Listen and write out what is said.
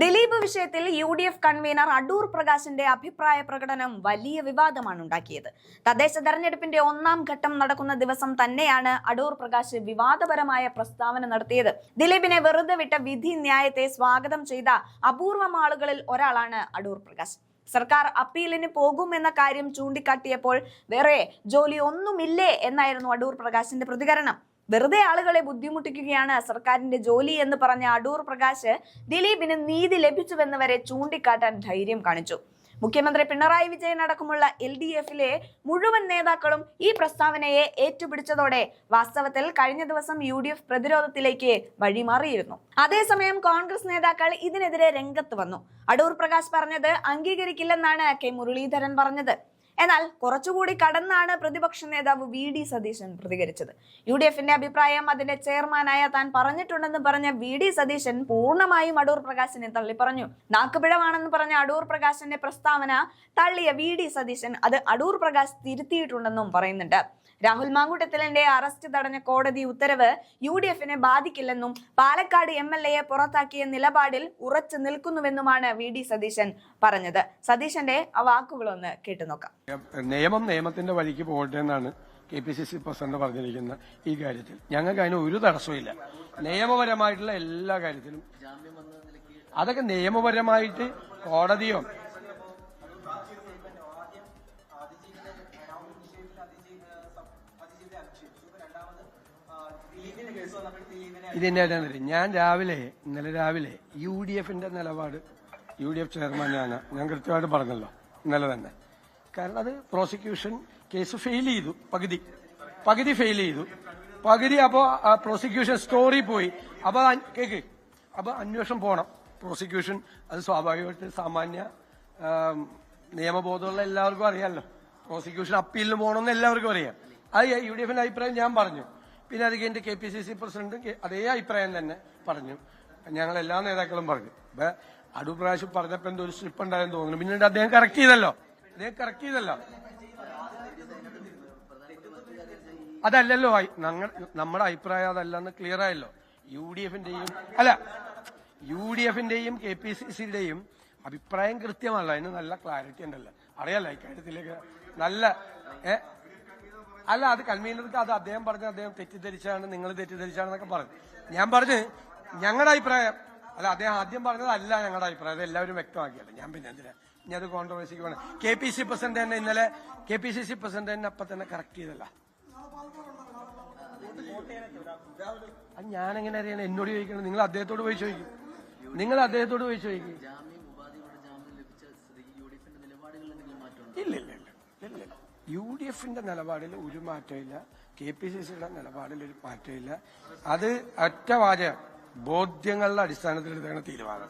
ദിലീപ് വിഷയത്തിൽ UDF convener Adoor പ്രകാശിന്റെ അഭിപ്രായ പ്രകടനം വലിയ വിവാദമാണ് ഉണ്ടാക്കിയത്. തദ്ദേശ തെരഞ്ഞെടുപ്പിന്റെ 1ാം ഘട്ടം നടക്കുന്ന ദിവസം തന്നെയാണ് അടൂർ പ്രകാശ് വിവാദപരമായ പ്രസ്താവന നടത്തിയത്. ദിലീപിനെ വെറുതെ വിട്ട വിധി ന്യായത്തെ സ്വാഗതം ചെയ്ത അപൂർവം ആളുകളിൽ ഒരാളാണ് അടൂർ പ്രകാശ്. സർക്കാർ അപ്പീലിന് പോകുമെന്ന കാര്യം ചൂണ്ടിക്കാട്ടിയപ്പോൾ വേറെ ജോലി ഒന്നുമില്ലേ എന്നായിരുന്നു അടൂർ പ്രകാശിന്റെ പ്രതികരണം. വെറുതെ ആളുകളെ ബുദ്ധിമുട്ടിക്കുകയാണ് സർക്കാരിന്റെ ജോലി എന്ന് പറഞ്ഞ അടൂർ പ്രകാശ് ദിലീപിന് നീതി ലഭിച്ചുവെന്ന് വരെ ചൂണ്ടിക്കാട്ടാൻ ധൈര്യം കാണിച്ചു. മുഖ്യമന്ത്രി പിണറായി വിജയൻ അടക്കമുള്ള LDFിലെ മുഴുവൻ നേതാക്കളും ഈ പ്രസ്താവനയെ ഏറ്റുപിടിച്ചതോടെ വാസ്തവത്തിൽ കഴിഞ്ഞ ദിവസം UDF പ്രതിരോധത്തിലേക്ക് വഴിമാറിയിരുന്നു. അതേസമയം കോൺഗ്രസ് നേതാക്കൾ ഇതിനെതിരെ രംഗത്ത് വന്നു. അടൂർ പ്രകാശ് പറഞ്ഞത് അംഗീകരിക്കില്ലെന്നാണ് K മുരളീധരൻ പറഞ്ഞത്. എന്നാൽ കുറച്ചുകൂടി കടന്നാണ് പ്രതിപക്ഷ നേതാവ് VD സതീശൻ പ്രതികരിച്ചത്. UDFിന്റെ അഭിപ്രായം അതിന്റെ ചെയർമാനായ താൻ പറഞ്ഞിട്ടുണ്ടെന്ന് പറഞ്ഞ VD സതീശൻ പൂർണ്ണമായും അടൂർ പ്രകാശിനെ തള്ളിപ്പറഞ്ഞു. നാക്കുപിഴവാണെന്ന് പറഞ്ഞ അടൂർ പ്രകാശിന്റെ പ്രസ്താവന തള്ളിയ VD സതീശൻ അത് അടൂർ പ്രകാശ് തിരുത്തിയിട്ടുണ്ടെന്നും പറയുന്നുണ്ട്. രാഹുൽ മാങ്കൂട്ടത്തിലിന്റെ അറസ്റ്റ് തടഞ്ഞ കോടതി ഉത്തരവ് UDFിനെ ബാധിക്കില്ലെന്നും പാലക്കാട് MLAയെ പുറത്താക്കിയ നിലപാടിൽ ഉറച്ചു നിൽക്കുന്നുവെന്നുമാണ് VD സതീശൻ പറഞ്ഞത്. സതീശന്റെ ആ വാക്കുകളൊന്ന് കേട്ടുനോക്കാം. നിയമത്തിന്റെ വഴിക്ക് പോകട്ടെ എന്നാണ് KPCC പ്രസിഡന്റ് പറഞ്ഞിരിക്കുന്ന ഈ കാര്യത്തിൽ. ഞങ്ങൾക്ക് അതിന് ഒരു തടസ്സമില്ല. നിയമപരമായിട്ടുള്ള എല്ലാ കാര്യത്തിലും അതൊക്കെ നിയമപരമായിട്ട് കോടതിയോ ഇതെന്നെ ഞാൻ ഇന്നലെ രാവിലെ UDFിന്റെ നിലപാട് UDF ചെയർമാൻ ഞാൻ കൃത്യമായിട്ട് പറഞ്ഞല്ലോ ഇന്നലെ തന്നെ. കാരണം അത് പ്രോസിക്യൂഷൻ കേസ് ഫെയിൽ ചെയ്തു, പകുതി ഫെയിൽ ചെയ്തു. അപ്പോ പ്രോസിക്യൂഷൻ സ്റ്റോറി പോയി. അപ്പൊ അന്വേഷണം പോണം. പ്രോസിക്യൂഷൻ അത് സ്വാഭാവികമായിട്ട് സാമാന്യ നിയമബോധമുള്ള എല്ലാവർക്കും അറിയാമല്ലോ. പ്രോസിക്യൂഷൻ അപ്പീലിന് പോകണമെന്ന് എല്ലാവർക്കും അറിയാം. അത് UDFിന്റെ അഭിപ്രായം ഞാൻ പറഞ്ഞു. പിന്നെ അത് കഴിഞ്ഞിട്ട് KPCC പ്രസിഡന്റ് അതേ അഭിപ്രായം തന്നെ പറഞ്ഞു. ഞങ്ങൾ എല്ലാ നേതാക്കളും പറഞ്ഞു. അടൂർ പ്രകാശ് പറഞ്ഞപ്പോ എന്തോ ഒരു സ്ലിപ്പ് ഉണ്ടായെന്ന് തോന്നുന്നു. പിന്നീട് അദ്ദേഹം കറക്റ്റ് ചെയ്തല്ലോ. അതല്ലല്ലോ നമ്മുടെ അഭിപ്രായം അതല്ലെന്ന് ക്ലിയർ ആയല്ലോ. UDFിന്റെയും KPCCയുടെയും അഭിപ്രായം കൃത്യമല്ല. അതിന് നല്ല ക്ലാരിറ്റി ഉണ്ടല്ലോ. അറിയാലോ ഇക്കാര്യത്തിലേക്ക് നല്ല അത് കൺവീനർക്ക് അത് അദ്ദേഹം പറഞ്ഞ അദ്ദേഹം തെറ്റിദ്ധരിച്ചാണ്, നിങ്ങൾ തെറ്റിദ്ധരിച്ചാണെന്നൊക്കെ പറഞ്ഞു. ഞാൻ പറഞ്ഞു ഞങ്ങളുടെ അഭിപ്രായം അദ്ദേഹം ആദ്യം പറഞ്ഞതല്ല ഞങ്ങളുടെ അഭിപ്രായം. അത് എല്ലാവരും വ്യക്തമാക്കിയല്ലോ. ഞാൻ പിന്നെ എന്തിനാ ഇനി അത് കോൺട്രവേഴ്സിക്ക് വേണം. KPCC പ്രസിഡന്റ് തന്നെ ഇന്നലെ അപ്പൊ തന്നെ കറക്റ്റ് ചെയ്തല്ല. അത് ഞാനെങ്ങനെ അറിയണം? എന്നോട് ചോദിക്കണം. നിങ്ങൾ അദ്ദേഹത്തോട് പോയി ചോദിക്കും. ഇല്ല. UDFിന്റെ നിലപാടിൽ ഒരു മാറ്റമില്ല. KPCCയുടെ നിലപാടിൽ ഒരു മാറ്റമില്ല. അത് ഒറ്റ വാചകം ബോധ്യങ്ങളുടെ അടിസ്ഥാനത്തിൽ എടുത്താണ് തീരുമാനം.